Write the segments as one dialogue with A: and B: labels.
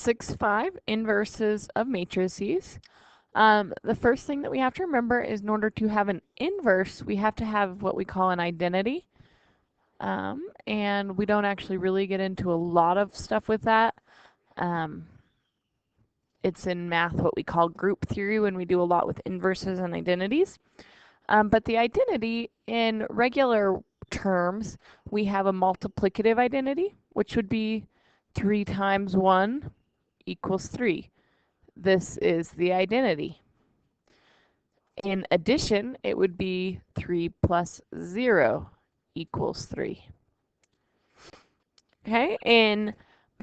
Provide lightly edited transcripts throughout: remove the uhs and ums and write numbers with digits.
A: 6-5 inverses of matrices. The first thing that we have to remember is in order to have an inverse, we have to have what we call an identity. And we don't actually really get into a lot of stuff with that. It's in math what we call group theory when we do a lot with inverses and identities. But the identity in regular terms, we have a multiplicative identity, which would be 3 times 1 equals 3. This is the identity. In addition, it would be 3 plus 0 equals 3. Okay, in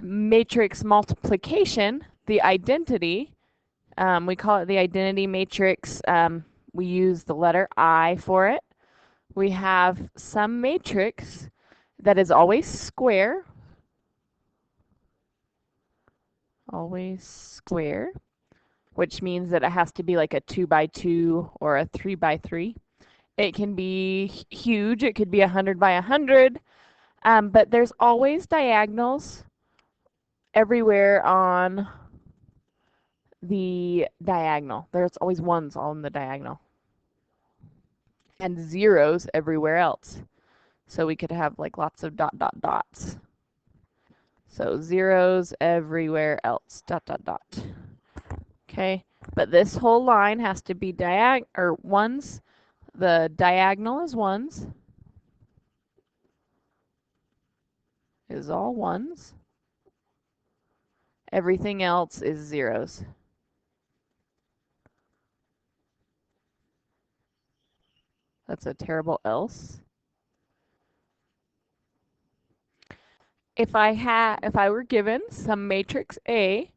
A: matrix multiplication, the identity, we call it the identity matrix. We use the letter I for it. We have some matrix that is always square, which means that it has to be like a 2 by 2 or a 3 by 3. It can be huge, it could be 100 by 100, but there's always diagonals everywhere on the diagonal. There's always ones on the diagonal. And zeros everywhere else. So we could have like lots of dot, dot, dots. So zeros everywhere else, dot, dot, dot. Okay, but this whole line has to be ones. The diagonal is ones. Is all ones. Everything else is zeros. That's a terrible else. If I were given some matrix A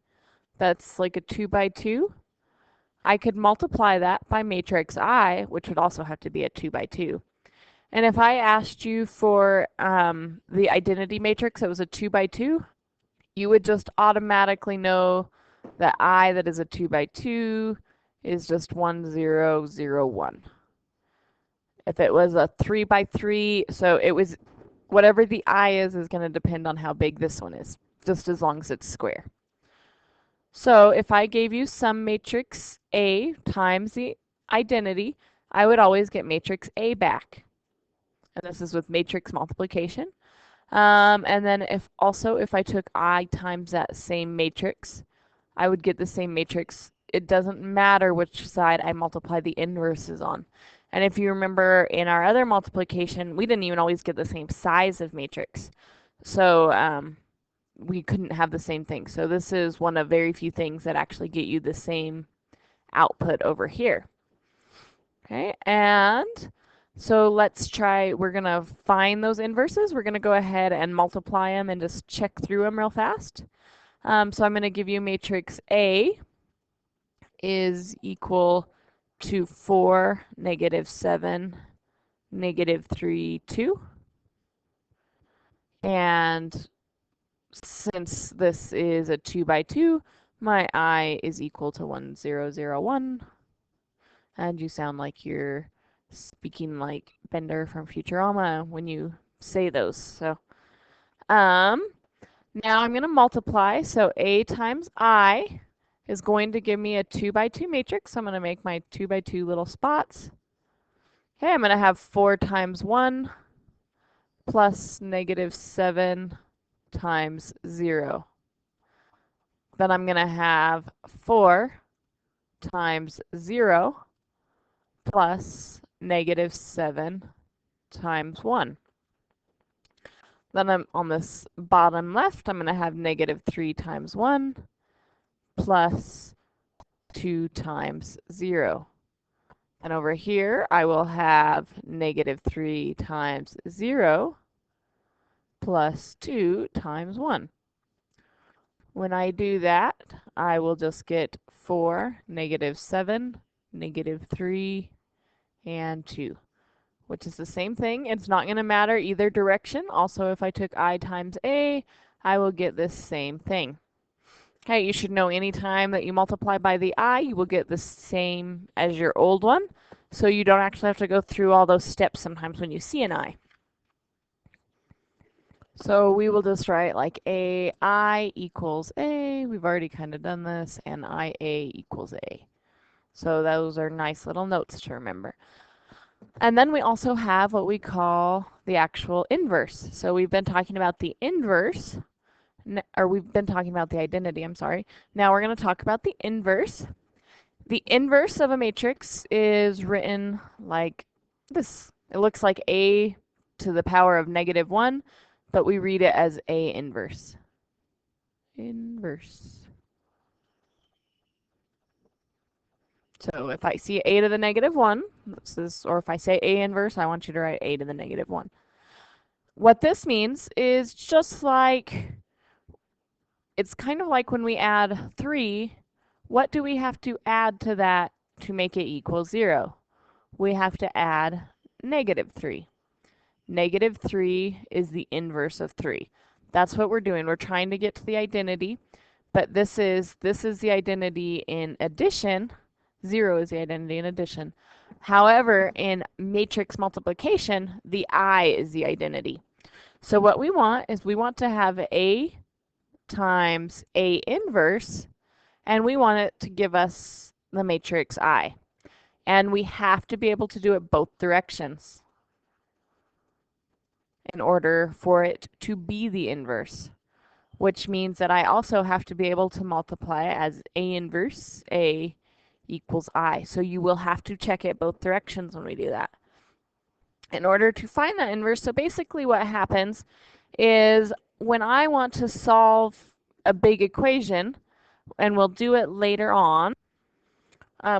A: that's like a 2 by 2, I could multiply that by matrix I, which would also have to be a 2 by 2. And if I asked you for the identity matrix that was a 2 by 2, you would just automatically know that I that is a 2 by 2 is just 1, 0, 0, 1. If it was a 3 by 3, so it was whatever the I is going to depend on how big this one is, just as long as it's square. So if I gave you some matrix A times the identity, I would always get matrix A back. And this is with matrix multiplication. And then if I took I times that same matrix, I would get the same matrix. It doesn't matter which side I multiply the inverses on. And if you remember in our other multiplication, we didn't even always get the same size of matrix. So we couldn't have the same thing. So this is one of very few things that actually get you the same output over here. Okay, and so let's try, we're going to find those inverses. We're going to go ahead and multiply them and just check through them real fast. So I'm going to give you matrix A is equal to 4, negative 7, negative 3, 2. And since this is a 2 by 2, my I is equal to 1, 0, 0, 1. And you sound like you're speaking like Bender from Futurama when you say those. So now I'm going to multiply. So A times I is going to give me a 2 by 2 matrix. So I'm going to make my 2 by 2 little spots. Okay, I'm going to have 4 times 1 plus negative 7 times 0. Then I'm going to have 4 times 0 plus negative 7 times 1. Then I'm on this bottom left, I'm going to have negative 3 times 1 plus 2 times 0. And over here, I will have negative 3 times 0 plus 2 times 1. When I do that, I will just get 4, negative 7, negative 3, and 2, which is the same thing. It's not going to matter either direction. Also, if I took I times A, I will get this same thing. Okay, you should know any time that you multiply by the I, you will get the same as your old one. So you don't actually have to go through all those steps sometimes when you see an I. So we will just write like AI equals A. We've already kind of done this, and IA equals A. So those are nice little notes to remember. And then we also have what we call the actual inverse. So we've been talking about the inverse, or we've been talking about the identity, I'm sorry. Now we're going to talk about the inverse. The inverse of a matrix is written like this. It looks like A to the power of -1, but we read it as A inverse. Inverse. So if I see A to the -1, this is, or if I say A inverse, I want you to write A to the -1. What this means is just like, it's kind of like when we add 3, what do we have to add to that to make it equal 0? We have to add -3. -3 is the inverse of 3. That's what we're doing. We're trying to get to the identity, but this is the identity in addition. 0 is the identity in addition. However, in matrix multiplication, the I is the identity. So what we want is we want to have A times A inverse, and we want it to give us the matrix I. And we have to be able to do it both directions in order for it to be the inverse, which means that I also have to be able to multiply as A inverse A equals I. So you will have to check it both directions when we do that. In order to find that inverse, so basically what happens is when I want to solve a big equation, and we'll do it later on,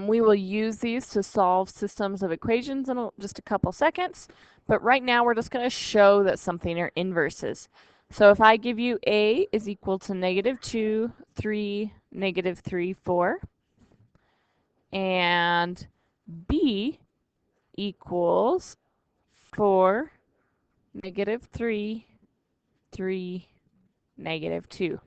A: we will use these to solve systems of equations in just a couple seconds, but right now we're just going to show that something are inverses. So if I give you A is equal to -2, 3, -3, 4, and B equals 4, -3, 3, -2.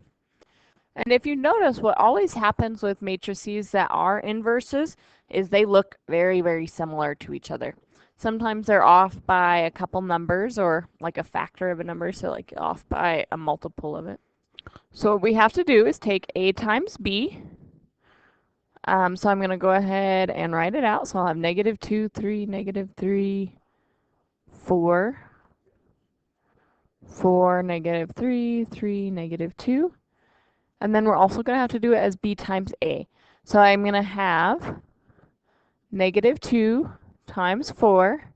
A: And if you notice, what always happens with matrices that are inverses is they look very, very similar to each other. Sometimes they're off by a couple numbers or like a factor of a number, so like off by a multiple of it. So what we have to do is take A times B. So I'm going to go ahead and write it out. So I'll have -2, 3, -3, 4, 4, -3, 3, -2. And then we're also going to have to do it as B times A. So I'm going to have -2 times 4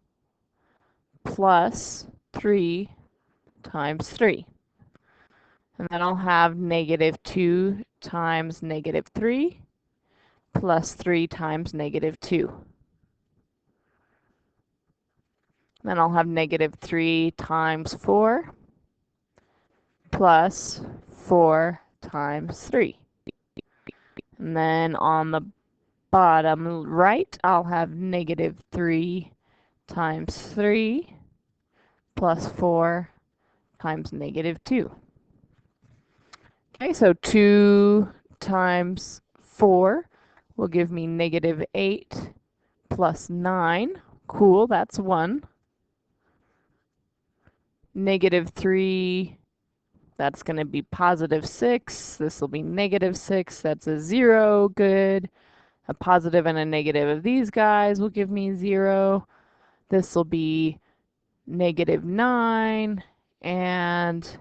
A: plus 3 times 3. And then I'll have -2 times -3 plus 3 times -2. Then I'll have -3 times 4 plus 4 times 3. And then on the bottom right, I'll have -3 times 3 plus 4 times -2. Okay, so 2 times 4 will give me -8 plus 9. Cool, that's 1. -3, that's going to be +6. This will be -6. That's a 0. Good. A positive and a negative of these guys will give me 0. This will be -9. And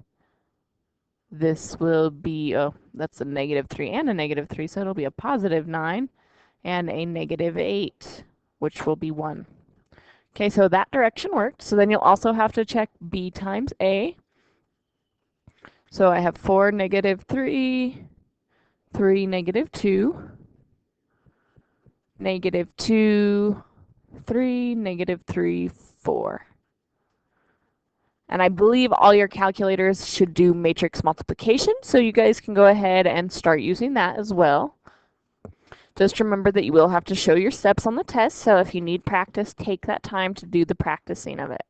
A: this will be, oh, that's a -3 and a -3. So it'll be a +9 and a -8, which will be 1. Okay, so that direction worked. So then you'll also have to check B times A. So I have 4, -3, 3, -2, -2, 3, -3, 4. And I believe all your calculators should do matrix multiplication, so you guys can go ahead and start using that as well. Just remember that you will have to show your steps on the test, so if you need practice, take that time to do the practicing of it.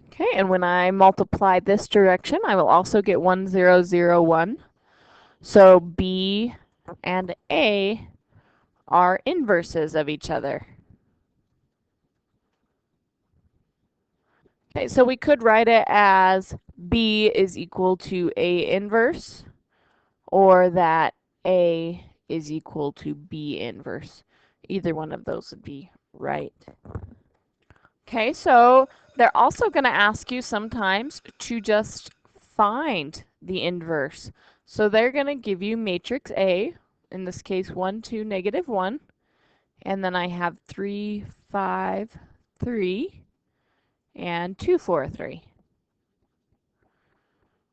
A: Okay, and when I multiply this direction, I will also get 1, 0, 0, 1. So B and A are inverses of each other. Okay, so we could write it as B is equal to A inverse, or that A is equal to B inverse. Either one of those would be right. Okay, so they're also going to ask you sometimes to just find the inverse. So they're going to give you matrix A, in this case 1, 2, negative 1, and then I have 3, 5, 3, and 2, 4, 3.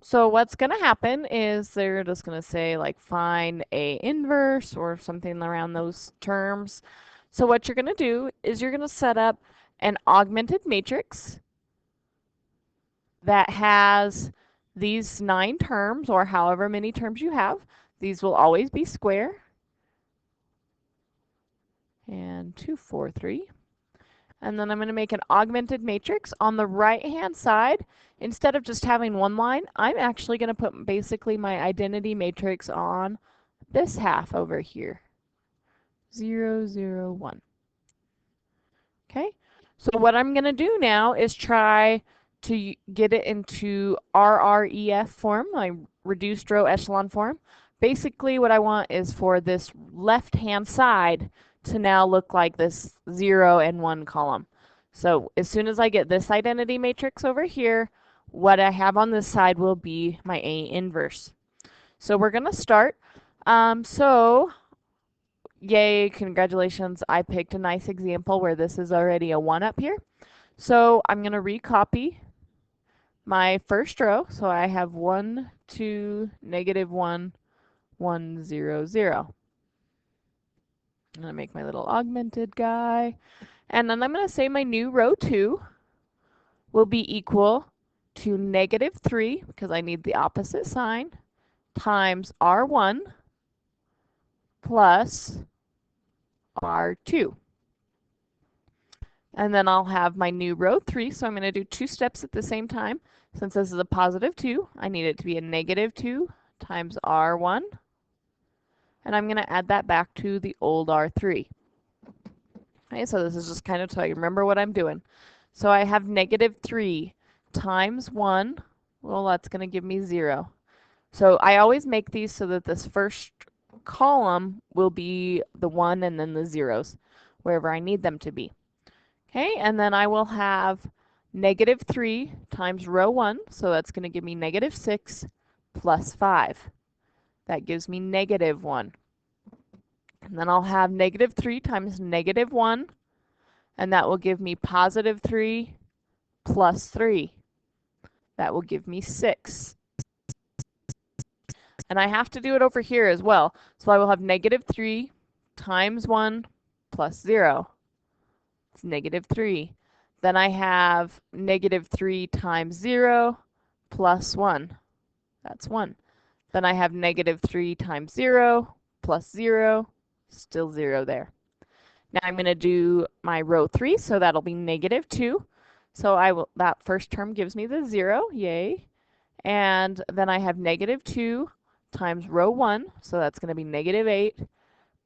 A: So what's going to happen is they're just going to say like find A inverse or something around those terms. So what you're going to do is you're going to set up an augmented matrix that has these 9 terms, or however many terms you have. These will always be square. And 2, 4, 3. And then I'm going to make an augmented matrix. On the right-hand side, instead of just having one line, I'm actually going to put basically my identity matrix on this half over here. 0, 0, 1. Okay, so what I'm going to do now is try to get it into RREF form, my reduced row echelon form. Basically what I want is for this left-hand side to now look like this 0 and 1 column. So as soon as I get this identity matrix over here, what I have on this side will be my A inverse. So we're going to start. Yay, congratulations, I picked a nice example where this is already a 1 up here. So I'm going to recopy my first row. So I have 1, 2, negative 1, 1, 0, 0. I'm going to make my little augmented guy. And then I'm going to say my new row 2 will be equal to negative 3, because I need the opposite sign, times R1 plus R2. And then I'll have my new row 3, so I'm going to do 2 steps at the same time. Since this is a positive 2, I need it to be a negative 2 times R1. And I'm going to add that back to the old R3. Okay, so this is just kind of so you remember what I'm doing. So I have negative 3 times 1. Well, that's going to give me 0. So I always make these so that this first column will be the 1 and then the zeros, wherever I need them to be. Okay, and then I will have negative 3 times row 1, so that's going to give me negative 6 plus 5. That gives me negative 1. And then I'll have negative 3 times negative 1, and that will give me positive 3 plus 3. That will give me 6. And I have to do it over here as well. So I will have negative 3 times 1 plus 0. It's negative 3. Then I have negative 3 times 0 plus 1. That's 1. Then I have negative 3 times 0 plus 0. Still 0 there. Now I'm going to do my row 3, so that'll be negative 2. So that first term gives me the 0, yay. And then I have negative 2 times row 1, so that's going to be negative 8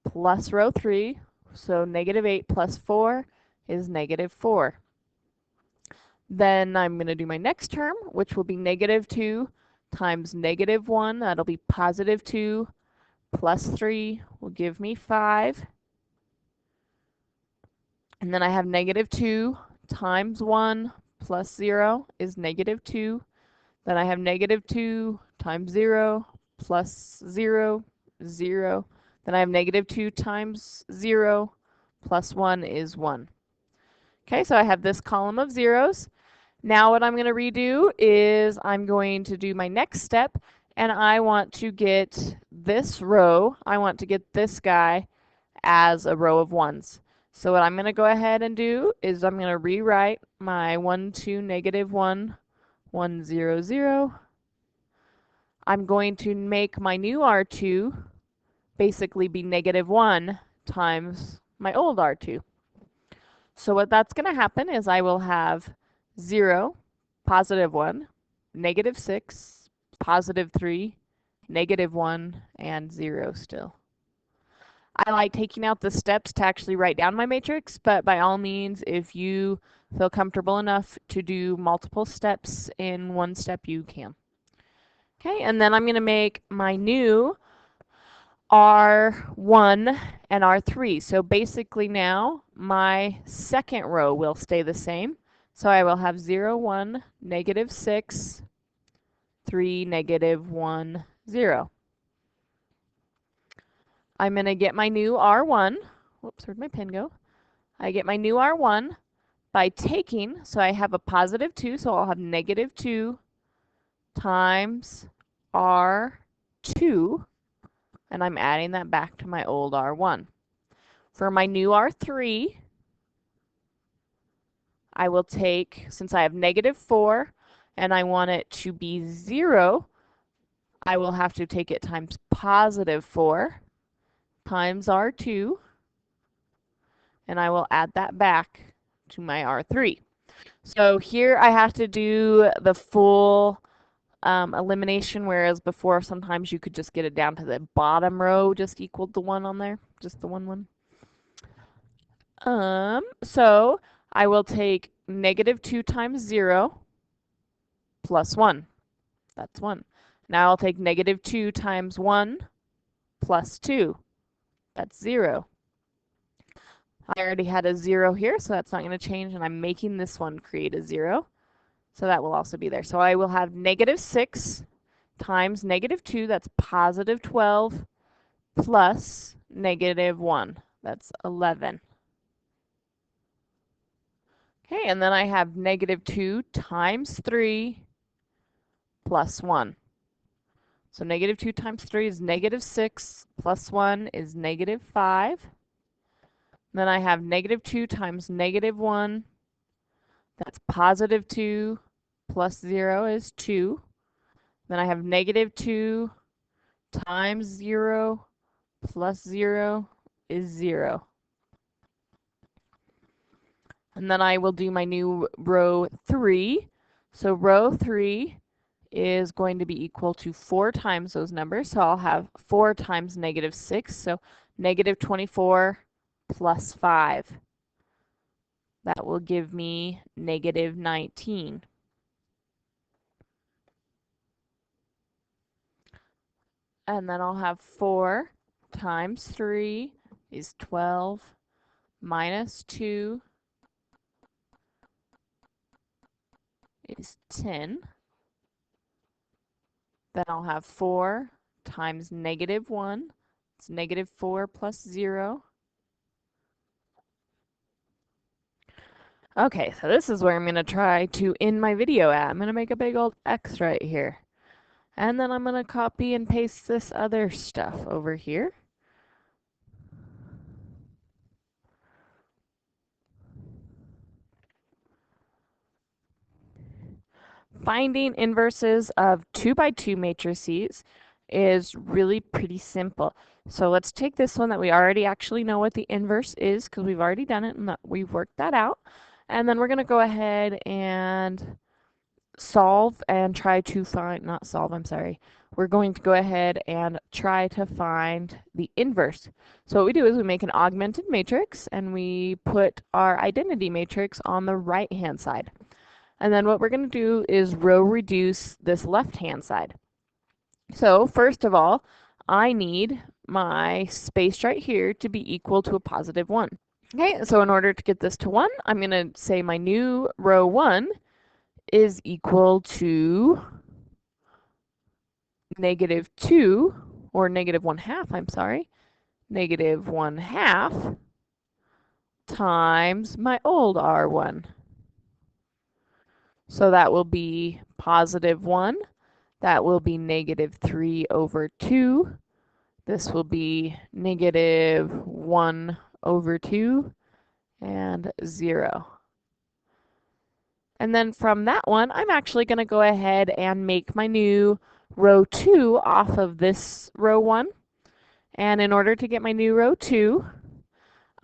A: plus row 3. So negative 8 plus 4 is negative 4. Then I'm going to do my next term, which will be negative 2 times negative 1. That'll be positive 2 plus 3 will give me 5. And then I have negative 2 times 1 plus 0 is negative 2. Then I have negative 2 times 0 plus 0, 0. Then I have negative 2 times 0 plus 1 is 1. Okay, so I have this column of zeros. Now what I'm going to redo is I'm going to do my next step, and I want to get this row, I want to get this guy as a row of 1s. So what I'm going to go ahead and do is I'm going to rewrite my 1, 2, negative 1, 1, 0, 0. I'm going to make my new R2 basically be negative 1 times my old R2. So what that's going to happen is I will have 0, positive 1, negative 6, positive 3, negative 1, and 0 still. I like taking out the steps to actually write down my matrix, but by all means, if you feel comfortable enough to do multiple steps in one step, you can. Okay, and then I'm going to make my new R1 and R3. So basically now my second row will stay the same. So I will have 0, 1, negative 6, 3, negative 1, 0. I'm going to get my new R1. Whoops, where'd my pen go? I get my new R1 by taking, so I have a positive 2, so I'll have negative 2 times R2, and I'm adding that back to my old R1. For my new R3, I will take, since I have negative 4 and I want it to be 0, I will have to take it times positive 4 times R2, and I will add that back to my R3. So here I have to do the full elimination, whereas before sometimes you could just get it down to the bottom row, just equaled the 1 on there, just the 1. So I will take negative 2 times 0 plus 1. That's 1. Now I'll take negative 2 times 1 plus 2. That's 0. I already had a 0 here, so that's not going to change, and I'm making this one create a 0. So that will also be there. So I will have negative 6 times negative 2, that's positive 12, plus negative 1, that's 11. Okay, and then I have negative 2 times 3 plus 1. So negative 2 times 3 is negative 6, plus 1 is negative 5. Then I have negative 2 times negative 1, that's positive 2, plus 0 is 2. Then I have negative 2 times 0 plus 0 is 0. And then I will do my new row 3. So row 3 is going to be equal to 4 times those numbers. So I'll have 4 times negative 6. So negative 24 plus 5. That will give me negative 19. And then I'll have 4 times 3 is 12 minus 2 is 10. Then I'll have 4 times negative 1. It's negative 4 plus 0. Okay, so this is where I'm going to try to end my video at. I'm going to make a big old X right here. And then I'm going to copy and paste this other stuff over here. Finding inverses of 2 by 2 matrices is really pretty simple. So let's take this one that we already actually know what the inverse is because we've already done it and we've worked that out. And then we're going to go ahead and solve and try to find, not solve, I'm sorry. We're going to go ahead and try to find the inverse. So what we do is we make an augmented matrix and we put our identity matrix on the right-hand side. And then what we're going to do is row reduce this left-hand side. So first of all, I need my space right here to be equal to a positive 1. Okay, so in order to get this to 1, I'm going to say my new row 1 is equal to negative 2, or negative 1/2, I'm sorry, negative 1/2 times my old R1. So that will be positive 1. That will be negative 3 over 2. This will be negative 1 over 2 and 0. And then from that one, I'm actually going to go ahead and make my new row 2 off of this row 1. And in order to get my new row 2,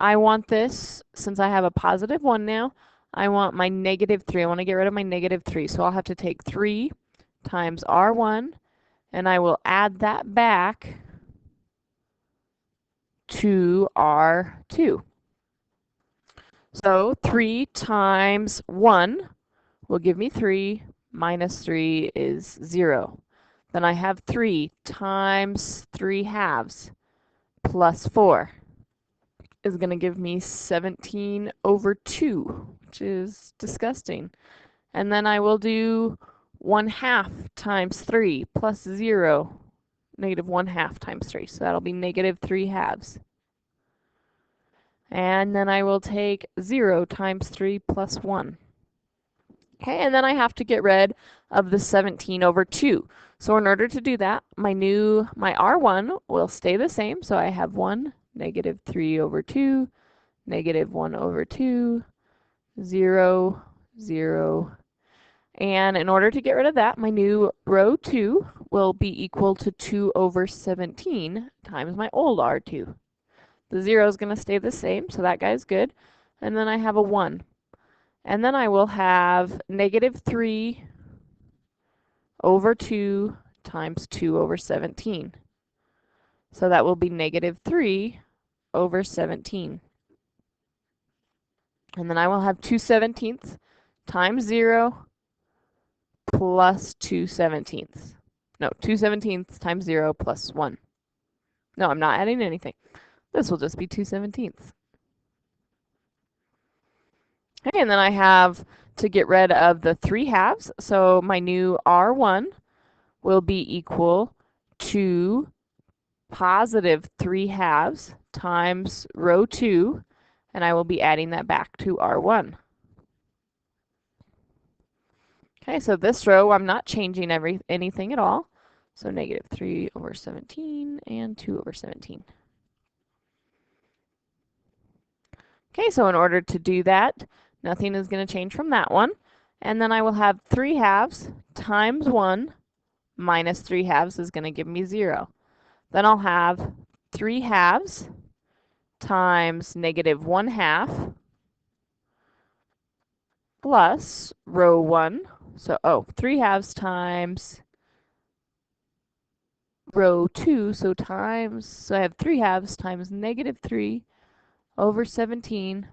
A: I want this, since I have a positive 1 now, I want my negative 3. I want to get rid of my negative 3. So I'll have to take 3 times R1, and I will add that back to R2. So 3 times 1 will give me 3, minus 3 is 0. Then I have 3 times 3 halves plus 4 is going to give me 17 over 2, which is disgusting. And then I will do 1/2 times 3 plus 0, negative 1/2 times 3. So that'll be negative 3 halves. And then I will take 0 times 3 plus 1. Okay, and then I have to get rid of the 17 over 2. So in order to do that, my R1 will stay the same. So I have 1, negative 3 over 2, negative 1 over 2, 0, 0. And in order to get rid of that, my new row 2 will be equal to 2 over 17 times my old R2. The 0 is going to stay the same, so that guy's good. And then I have a 1. And then I will have negative 3 over 2 times 2 over 17. So that will be negative 3 over 17. And then I will have 2/17 times 0 plus 2/17. No, 2/17 times 0 plus 1. No, I'm not adding anything. This will just be 2/17. Okay, and then I have to get rid of the 3 halves. So my new R1 will be equal to positive 3 halves times row 2, and I will be adding that back to R1. Okay, so this row I'm not changing anything at all. So negative 3 over 17 and 2 over 17. Okay, so in order to do that, nothing is going to change from that one. And then I will have 3 halves times 1 minus 3 halves is going to give me 0. Then I'll have 3 halves times negative 1/2 plus row 1. So, 3 halves times row 2. So I have 3 halves times negative 3 over 17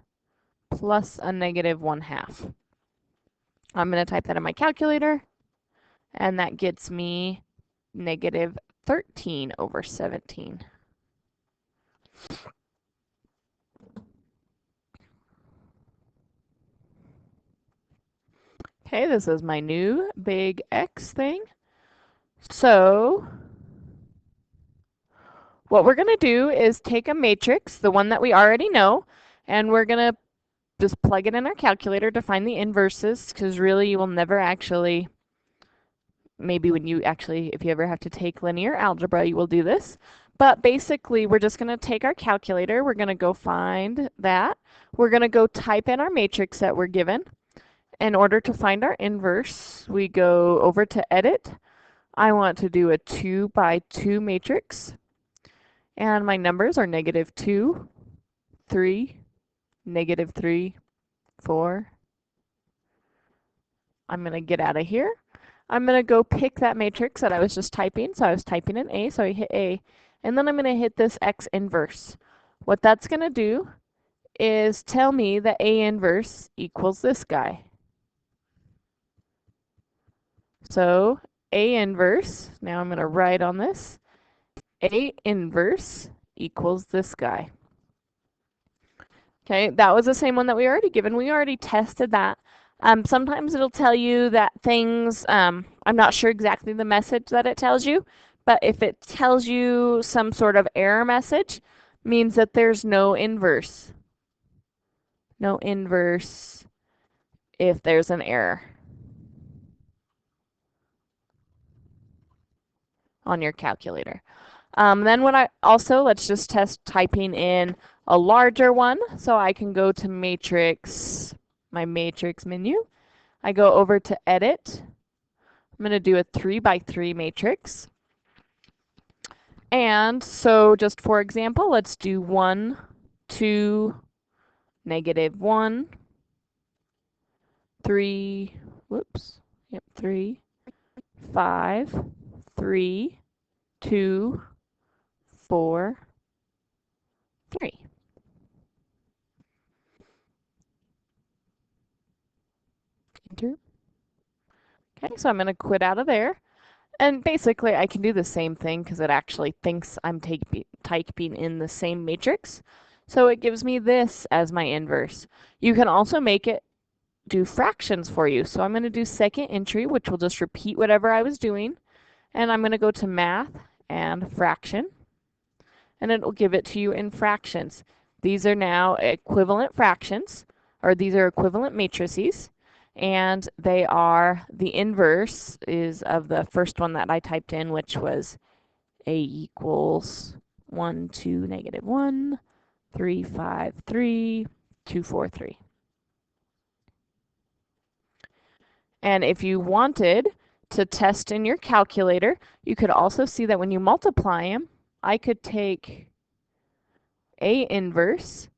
A: plus a negative 1/2. I'm going to type that in my calculator, and that gets me negative 13 over 17. Okay, this is my new big X thing. So what we're going to do is take a matrix, the one that we already know, and we're going to just plug it in our calculator to find the inverses, because really you will never actually, maybe if you ever have to take linear algebra, you will do this. But basically, we're just going to take our calculator, we're going to go find that, we're going to go type in our matrix that we're given. In order to find our inverse, we go over to Edit. I want to do a 2 by 2 matrix. And my numbers are negative 2, 3, negative 3, 4. I'm going to get out of here. I'm going to go pick that matrix that I was just typing. So I was typing in A, so I hit A. And then I'm going to hit this X inverse. What that's going to do is tell me that A inverse equals this guy. So A inverse, now I'm going to write on this, A inverse equals this guy. Okay, that was the same one that we already given. We already tested that. Sometimes it'll tell you that things, I'm not sure exactly the message that it tells you, but if it tells you some sort of error message, means that there's no inverse. No inverse if there's an error on your calculator. Then let's just test typing in a larger one. So I can go to matrix, my matrix menu. I go over to edit. I'm going to do a 3 by 3 matrix. And so just for example, let's do 1, 2, negative 1, 3, 3, 5, 3, 2, 4, Okay, so I'm going to quit out of there. And basically, I can do the same thing because it actually thinks I'm typing in the same matrix. So it gives me this as my inverse. You can also make it do fractions for you. So I'm going to do second entry, which will just repeat whatever I was doing. And I'm going to go to math and fraction. And it will give it to you in fractions. These are now equivalent fractions, or these are equivalent matrices. And they are, the inverse is of the first one that I typed in, which was A equals 1, 2, negative 1, 3, 5, 3, 2, 4, 3. And if you wanted to test in your calculator, you could also see that when you multiply them, I could take A inverse,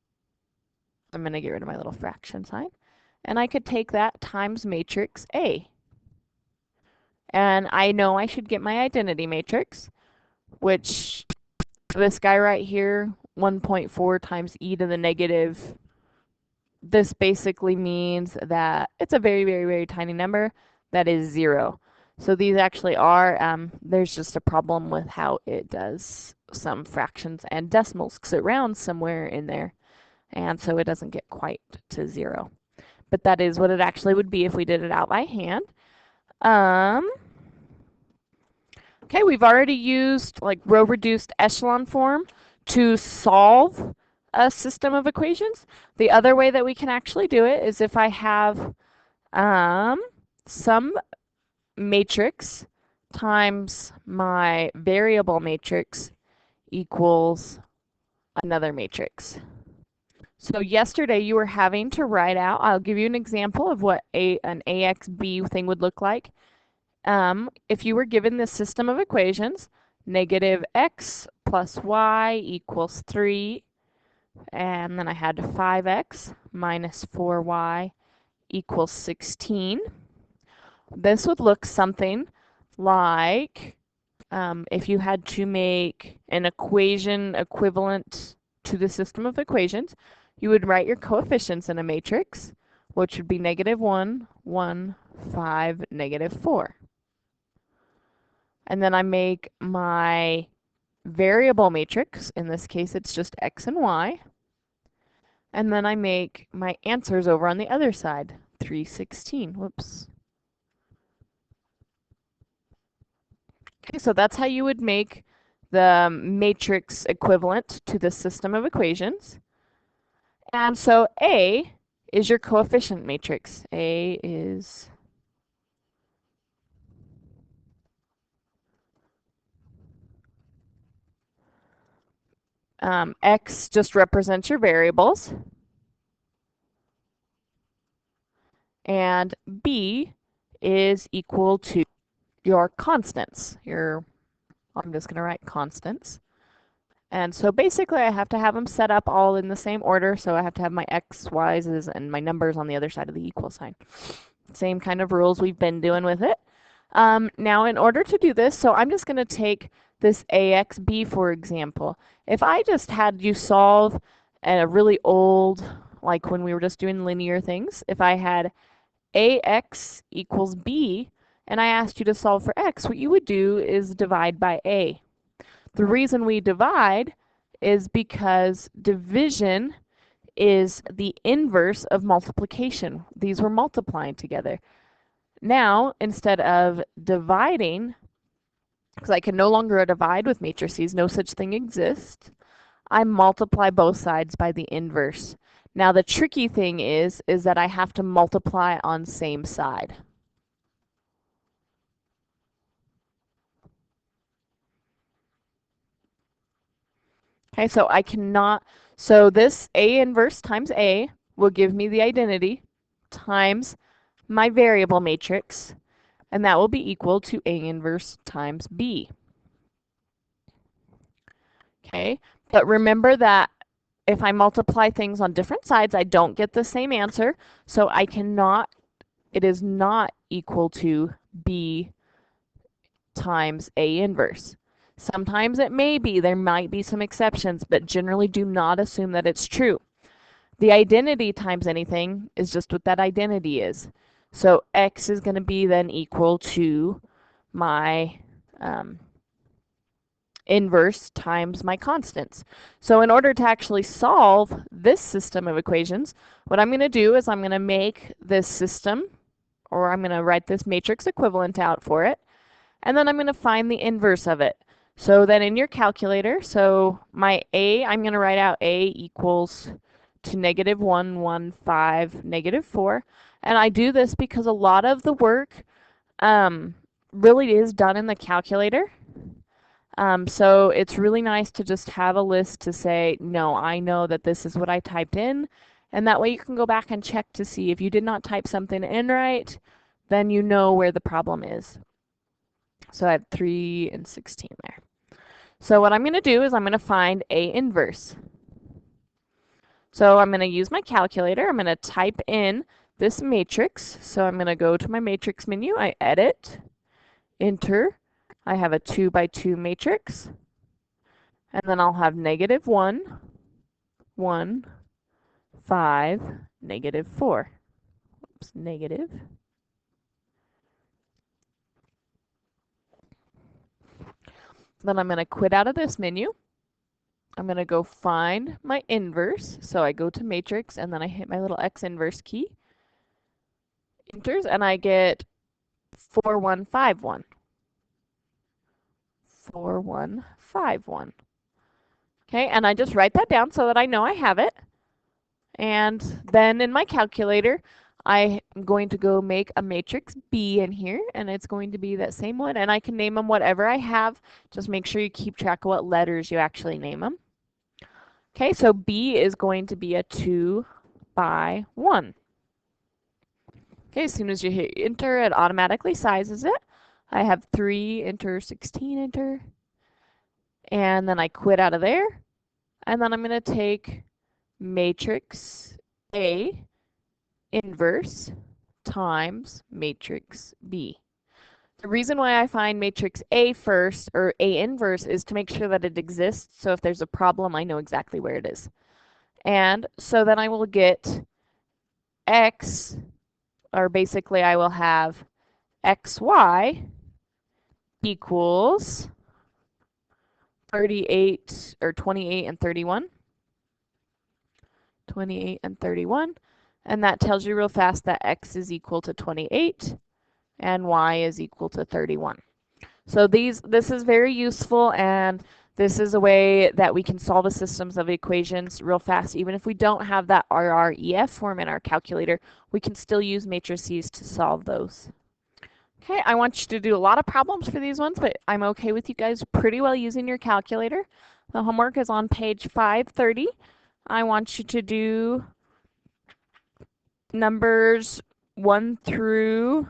A: I'm going to get rid of my little fraction sign, and I could take that times matrix A. And I know I should get my identity matrix, which this guy right here, 1.4 times e to the negative, this basically means that it's a very, very, very tiny number that is 0. So these actually are, there's just a problem with how it does some fractions and decimals because it rounds somewhere in there. And so it doesn't get quite to 0. But that is what it actually would be if we did it out by hand. Okay, we've already used like row reduced echelon form to solve a system of equations. The other way that we can actually do it is if I have some matrix times my variable matrix equals another matrix. So yesterday you were having to write out, I'll give you an example of what an AXB thing would look like. If you were given this system of equations, negative x plus y equals 3, and then I had 5x minus 4y equals 16. This would look something like if you had to make an equation equivalent to the system of equations, you would write your coefficients in a matrix, which would be negative 1, 1, 5, negative 4. And then I make my variable matrix. In this case, it's just x and y. And then I make my answers over on the other side, 316. Whoops. Okay, so that's how you would make the matrix equivalent to the system of equations. And so A is your coefficient matrix. A is x just represents your variables. And B is equal to your constants. I'm just going to write constants. And so basically I have to have them set up all in the same order. So I have to have my x, y's, and my numbers on the other side of the equal sign. Same kind of rules we've been doing with it. Now in order to do this, so I'm just going to take this AXB for example. If I just had you solve a really old, like when we were just doing linear things, if I had AX equals B, and I asked you to solve for x, what you would do is divide by A. The reason we divide is because division is the inverse of multiplication. These were multiplying together. Now, instead of dividing, because I can no longer divide with matrices, no such thing exists, I multiply both sides by the inverse. Now the tricky thing is that I have to multiply on same side. Okay, so I cannot, so this A inverse times A will give me the identity times my variable matrix, and that will be equal to A inverse times B. Okay, but remember that if I multiply things on different sides, I don't get the same answer, so I cannot, it is not equal to B times A inverse. Sometimes it may be, there might be some exceptions, but generally do not assume that it's true. The identity times anything is just what that identity is. So x is going to be then equal to my inverse times my constants. So in order to actually solve this system of equations, what I'm going to do is I'm going to make this system, or I'm going to write this matrix equivalent out for it, and then I'm going to find the inverse of it. So then in your calculator, so my a, I'm going to write out a equals to negative 1, 1, 5, negative 4. And I do this because a lot of the work really is done in the calculator. So it's really nice to just have a list to say, no, I know that this is what I typed in. And that way you can go back and check to see if you did not type something in right, then you know where the problem is. So I have 3 and 16 there. So what I'm going to do is I'm going to find A inverse. So I'm going to use my calculator. I'm going to type in this matrix. So I'm going to go to my matrix menu. I edit, enter. I have a 2 by 2 matrix. And then I'll have negative 1, 1, 5, negative 4. Oops, negative. Then I'm going to quit out of this menu. I'm going to go find my inverse. So I go to matrix and then I hit my little X inverse key. Enters and I get 4151. 4151. Okay, and I just write that down so that I know I have it. And then in my calculator, I am going to go make a matrix B in here, and it's going to be that same one, and I can name them whatever I have. Just make sure you keep track of what letters you actually name them. Okay, so B is going to be a 2 by 1. Okay, as soon as you hit enter, it automatically sizes it. I have 3, enter, 16, enter. And then I quit out of there. And then I'm going to take matrix A inverse times matrix B. The reason why I find matrix A first, or A inverse, is to make sure that it exists. So if there's a problem, I know exactly where it is. And so then I will get X, or basically I will have XY equals 38 or 28 and 31. 28 and 31. And that tells you real fast that X is equal to 28 and Y is equal to 31. So this is very useful, and this is a way that we can solve the systems of equations real fast. Even if we don't have that RREF form in our calculator, we can still use matrices to solve those. Okay, I want you to do a lot of problems for these ones, but I'm okay with you guys pretty well using your calculator. The homework is on page 530. I want you to do numbers 1 through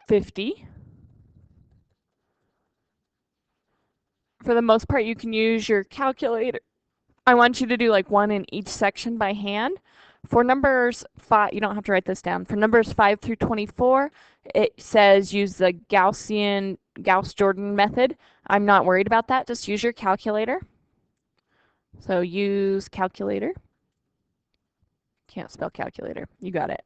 A: 50. For the most part, you can use your calculator. I want you to do like one in each section by hand. For numbers 5, you don't have to write this down. For numbers 5 through 24, it says use the Gauss-Jordan method. I'm not worried about that. Just use your calculator. So use calculator. Can't spell calculator. You got it.